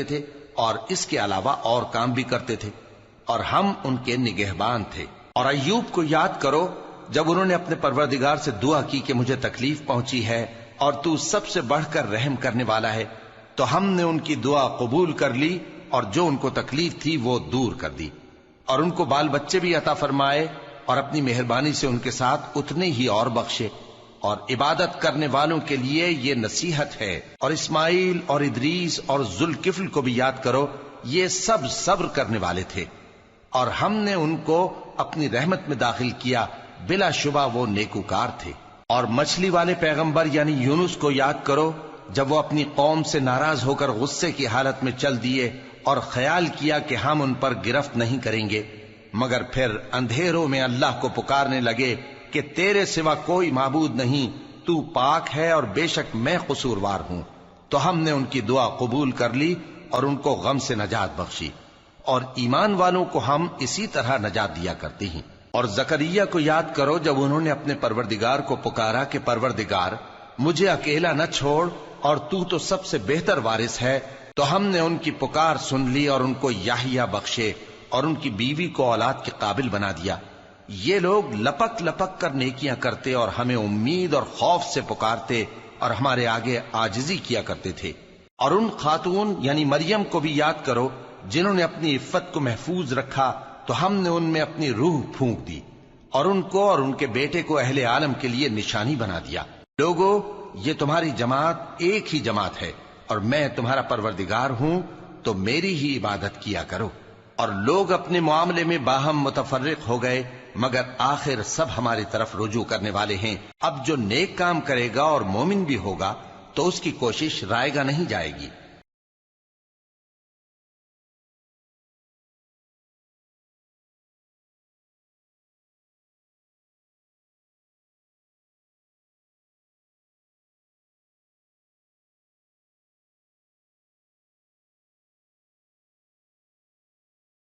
تھے اور اس کے علاوہ اور کام بھی کرتے تھے، اور ہم ان کے نگہبان تھے۔ اور ایوب کو یاد کرو جب انہوں نے اپنے پروردگار سے دعا کی کہ مجھے تکلیف پہنچی ہے اور تو سب سے بڑھ کر رحم کرنے والا ہے، تو ہم نے ان کی دعا قبول کر لی اور جو ان کو تکلیف تھی وہ دور کر دی، اور ان کو بال بچے بھی عطا فرمائے اور اپنی مہربانی سے ان کے ساتھ اتنے ہی اور بخشے۔ اور عبادت کرنے والوں کے لیے یہ نصیحت ہے۔ اور اسماعیل اور ادریس اور ذوالکفل کو بھی یاد کرو، یہ سب صبر کرنے والے تھے، اور ہم نے ان کو اپنی رحمت میں داخل کیا، بلا شبہ وہ نیکوکار تھے۔ اور مچھلی والے پیغمبر یعنی یونس کو یاد کرو جب وہ اپنی قوم سے ناراض ہو کر غصے کی حالت میں چل دیے اور خیال کیا کہ ہم ان پر گرفت نہیں کریں گے، مگر پھر اندھیروں میں اللہ کو پکارنے لگے کہ تیرے سوا کوئی معبود نہیں، تو پاک ہے اور بے شک میں قصوروار ہوں، تو ہم نے ان کی دعا قبول کر لی اور ان کو غم سے نجات بخشی، اور ایمان والوں کو ہم اسی طرح نجات دیا کرتے ہیں۔ اور زکریا کو یاد کرو جب انہوں نے اپنے پروردگار کو پکارا کہ پروردگار مجھے اکیلا نہ چھوڑ اور تو سب سے بہتر وارث ہے، تو ہم نے ان کی پکار سن لی اور ان کو یحییٰ بخشے اور ان کی بیوی کو اولاد کے قابل بنا دیا۔ یہ لوگ لپک لپک کر نیکیاں کرتے اور ہمیں امید اور خوف سے پکارتے اور ہمارے آگے عاجزی کیا کرتے تھے۔ اور ان خاتون یعنی مریم کو بھی یاد کرو جنہوں نے اپنی عفت کو محفوظ رکھا، تو ہم نے ان میں اپنی روح پھونک دی اور ان کو اور ان کے بیٹے کو اہل عالم کے لیے نشانی بنا دیا۔ لوگو، یہ تمہاری جماعت ایک ہی جماعت ہے اور میں تمہارا پروردگار ہوں، تو میری ہی عبادت کیا کرو۔ اور لوگ اپنے معاملے میں باہم متفرق ہو گئے، مگر آخر سب ہماری طرف رجوع کرنے والے ہیں۔ اب جو نیک کام کرے گا اور مومن بھی ہوگا تو اس کی کوشش رائے گا نہیں جائے گی۔